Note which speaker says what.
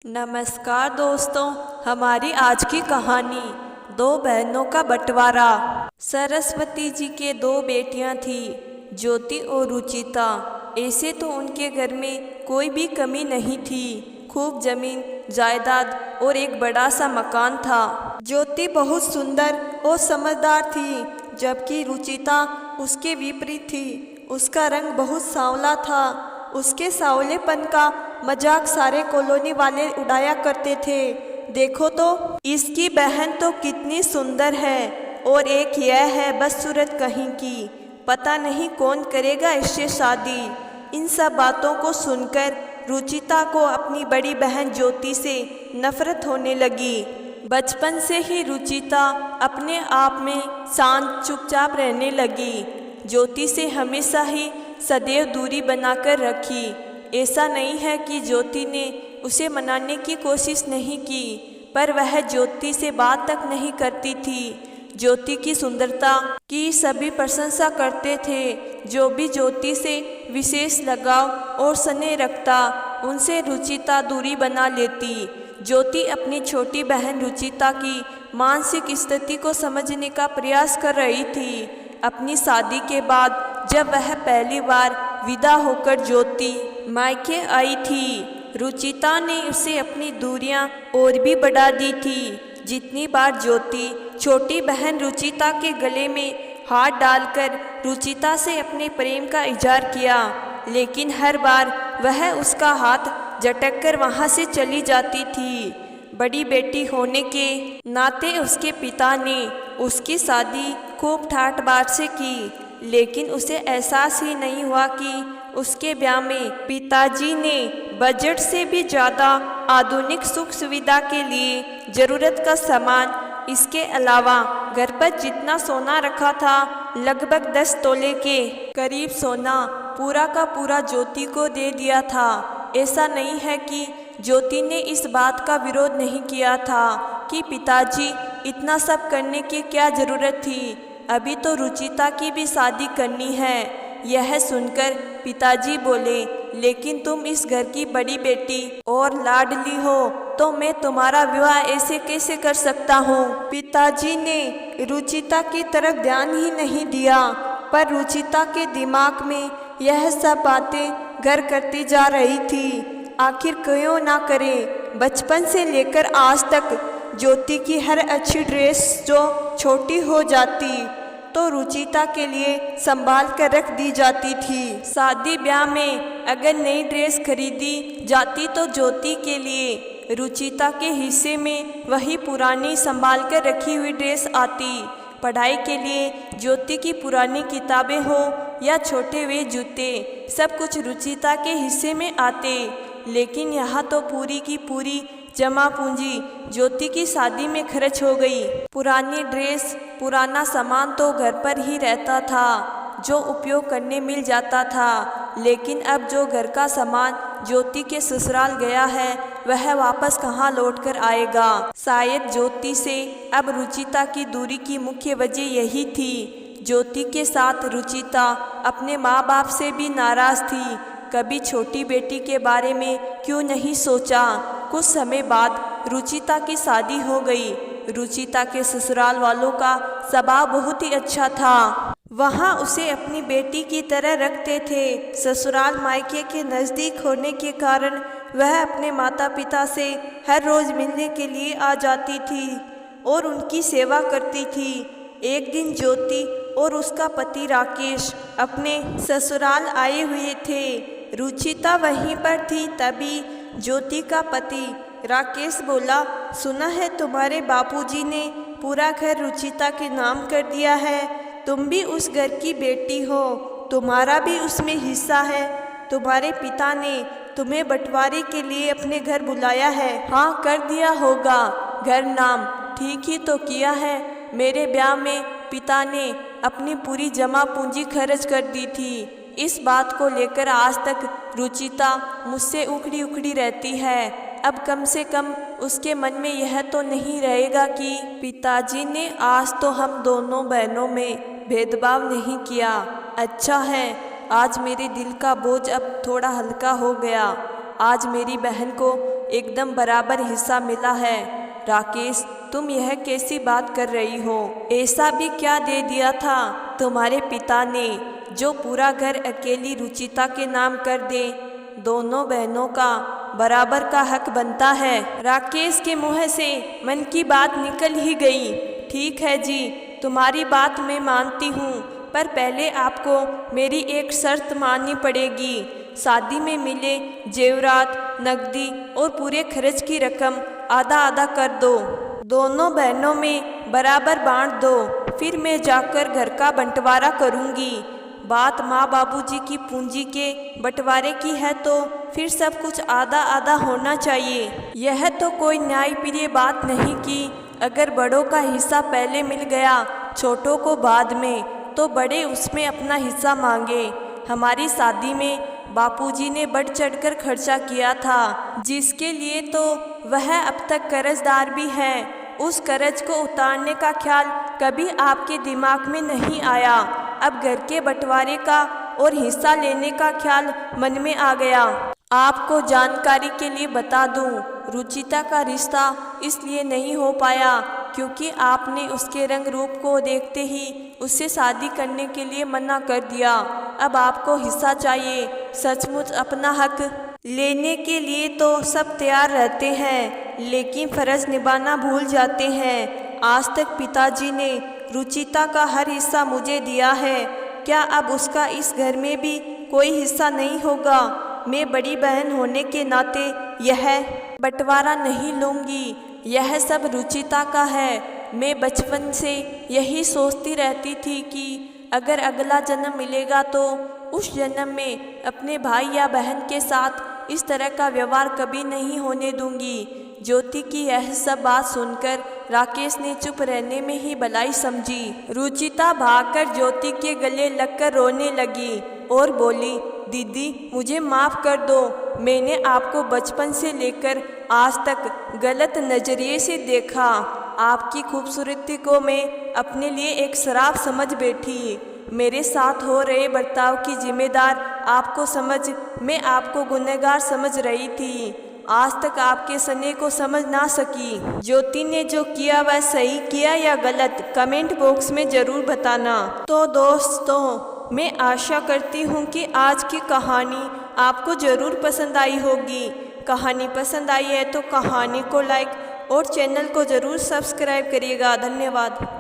Speaker 1: नमस्कार दोस्तों, हमारी आज की कहानी दो बहनों का बंटवारा। सरस्वती जी के दो बेटियां थी, ज्योति और रुचिता। ऐसे तो उनके घर में कोई भी कमी नहीं थी। खूब जमीन जायदाद और एक बड़ा सा मकान था। ज्योति बहुत सुंदर और समझदार थी, जबकि रुचिता उसके विपरीत थी। उसका रंग बहुत सांवला था। उसके सांवलेपन का मजाक सारे कॉलोनी वाले उड़ाया करते थे। देखो तो इसकी बहन तो कितनी सुंदर है, और एक यह है बदसूरत कहीं की। पता नहीं कौन करेगा इससे शादी। इन सब बातों को सुनकर रुचिता को अपनी बड़ी बहन ज्योति से नफरत होने लगी। बचपन से ही रुचिता अपने आप में शांत चुपचाप रहने लगी। ज्योति से हमेशा ही सदैव दूरी बनाकर रखी। ऐसा नहीं है कि ज्योति ने उसे मनाने की कोशिश नहीं की, पर वह ज्योति से बात तक नहीं करती थी। ज्योति की सुंदरता की सभी प्रशंसा करते थे। जो भी ज्योति से विशेष लगाव और स्नेह रखता, उनसे रुचिता दूरी बना लेती। ज्योति अपनी छोटी बहन रुचिता की मानसिक स्थिति को समझने का प्रयास कर रही थी। अपनी शादी के बाद जब वह पहली बार विदा होकर ज्योति मायके आई थी, रुचिता ने उसे अपनी दूरियां और भी बढ़ा दी थी। जितनी बार ज्योति छोटी बहन रुचिता के गले में हाथ डालकर रुचिता से अपने प्रेम का इजहार किया, लेकिन हर बार वह उसका हाथ झटक कर वहाँ से चली जाती थी। बड़ी बेटी होने के नाते उसके पिता ने उसकी शादी खूब ठाट बाट से की, लेकिन उसे एहसास ही नहीं हुआ कि उसके ब्याह में पिताजी ने बजट से भी ज़्यादा आधुनिक सुख सुविधा के लिए ज़रूरत का सामान, इसके अलावा घर पर जितना सोना रखा था, लगभग 10 तोले के करीब सोना पूरा का पूरा ज्योति को दे दिया था। ऐसा नहीं है कि ज्योति ने इस बात का विरोध नहीं किया था कि पिताजी इतना सब करने की क्या ज़रूरत थी, अभी तो रुचिता की भी शादी करनी है। यह सुनकर पिताजी बोले, लेकिन तुम इस घर की बड़ी बेटी और लाडली हो, तो मैं तुम्हारा विवाह ऐसे कैसे कर सकता हूँ। पिताजी ने रुचिता की तरफ ध्यान ही नहीं दिया, पर रुचिता के दिमाग में यह सब बातें घर करती जा रही थी। आखिर क्यों ना करे। बचपन से लेकर आज तक ज्योति की हर अच्छी ड्रेस जो छोटी हो जाती तो रुचिता के लिए संभाल कर रख दी जाती थी। शादी ब्याह में अगर नई ड्रेस खरीदी जाती तो ज्योति के लिए रुचिता के हिस्से में वही पुरानी संभाल कर रखी हुई ड्रेस आती। पढ़ाई के लिए ज्योति की पुरानी किताबें हो या छोटे वे जूते, सब कुछ रुचिता के हिस्से में आते। लेकिन यहाँ तो पूरी की पूरी जमा पूंजी ज्योति की शादी में खर्च हो गई। पुरानी ड्रेस, पुराना सामान तो घर पर ही रहता था, जो उपयोग करने मिल जाता था। लेकिन अब जो घर का सामान ज्योति के ससुराल गया है, वह वापस कहाँ लौट कर आएगा। शायद ज्योति से अब रुचिता की दूरी की मुख्य वजह यही थी। ज्योति के साथ रुचिता अपने माँ बाप से भी नाराज थी। कभी छोटी बेटी के बारे में क्यों नहीं सोचा। कुछ समय बाद रुचिता की शादी हो गई। रुचिता के ससुराल वालों का स्वभाव बहुत ही अच्छा था। वहाँ उसे अपनी बेटी की तरह रखते थे। ससुराल मायके के नज़दीक होने के कारण वह अपने माता पिता से हर रोज़ मिलने के लिए आ जाती थी और उनकी सेवा करती थी। एक दिन ज्योति और उसका पति राकेश अपने ससुराल आए हुए थे। रुचिता वहीं पर थी। तभी ज्योति का पति राकेश बोला, सुना है तुम्हारे बापूजी ने पूरा घर रुचिता के नाम कर दिया है। तुम भी उस घर की बेटी हो, तुम्हारा भी उसमें हिस्सा है। तुम्हारे पिता ने तुम्हें बंटवारे के लिए अपने घर बुलाया है। हाँ, कर दिया होगा घर नाम, ठीक ही तो किया है। मेरे ब्याह में पिता ने अपनी पूरी जमा पूंजी खर्च कर दी थी। इस बात को लेकर आज तक रुचिता मुझसे उखड़ी उखड़ी रहती है। अब कम से कम उसके मन में यह तो नहीं रहेगा कि पिताजी ने आज तो हम दोनों बहनों में भेदभाव नहीं किया। अच्छा है, आज मेरे दिल का बोझ अब थोड़ा हल्का हो गया। आज मेरी बहन को एकदम बराबर हिस्सा मिला है। राकेश, तुम यह कैसी बात कर रही हो? ऐसा भी क्या दे दिया था तुम्हारे पिता ने जो पूरा घर अकेली रुचिता के नाम कर दे? दोनों बहनों का बराबर का हक बनता है। राकेश के मुंह से मन की बात निकल ही गई। ठीक है जी, तुम्हारी बात मैं मानती हूँ, पर पहले आपको मेरी एक शर्त माननी पड़ेगी। शादी में मिले जेवरात, नकदी और पूरे खर्च की रकम आधा आधा कर दो। दोनों बहनों में बराबर बांट दो, फिर मैं जाकर घर का बंटवारा करूँगी। बात माँ बाबूजी की पूंजी के बंटवारे की है तो फिर सब कुछ आधा आधा होना चाहिए। यह तो कोई न्यायप्रिय बात नहीं कि अगर बड़ों का हिस्सा पहले मिल गया, छोटों को बाद में, तो बड़े उसमें अपना हिस्सा मांगे। हमारी शादी में बापूजी ने बढ़ चढ़कर खर्चा किया था, जिसके लिए तो वह अब तक कर्जदार भी है। उस कर्ज को उतारने का ख्याल कभी आपके दिमाग में नहीं आया। अब घर के बंटवारे का और हिस्सा लेने का ख्याल मन में आ गया। आपको जानकारी के लिए बता दूं, रुचिता का रिश्ता इसलिए नहीं हो पाया क्योंकि आपने उसके रंग रूप को देखते ही उससे शादी करने के लिए मना कर दिया। अब आपको हिस्सा चाहिए। सचमुच अपना हक लेने के लिए तो सब तैयार रहते हैं, लेकिन फर्ज निभाना भूल जाते हैं। आज तक पिताजी ने रुचिता का हर हिस्सा मुझे दिया है, क्या अब उसका इस घर में भी कोई हिस्सा नहीं होगा? मैं बड़ी बहन होने के नाते यह बंटवारा नहीं लूँगी। यह सब रुचिता का है। मैं बचपन से यही सोचती रहती थी कि अगर अगला जन्म मिलेगा तो उस जन्म में अपने भाई या बहन के साथ इस तरह का व्यवहार कभी नहीं होने दूंगी। ज्योति की यह सब बात सुनकर राकेश ने चुप रहने में ही भलाई समझी। रुचिता भागकर ज्योति के गले लगकर रोने लगी और बोली, दीदी मुझे माफ़ कर दो। मैंने आपको बचपन से लेकर आज तक गलत नज़रिए से देखा। आपकी खूबसूरती को मैं अपने लिए एक शराब समझ बैठी। मेरे साथ हो रहे बर्ताव की जिम्मेदार आपको समझ मैं आपको गुनहगार समझ रही थी। आज तक आपके सने को समझ ना सकी। ज्योति ने जो किया वह सही किया या गलत, कमेंट बॉक्स में ज़रूर बताना। तो दोस्तों, मैं आशा करती हूँ कि आज की कहानी आपको ज़रूर पसंद आई होगी। कहानी पसंद आई है तो कहानी को लाइक और चैनल को ज़रूर सब्सक्राइब करिएगा। धन्यवाद।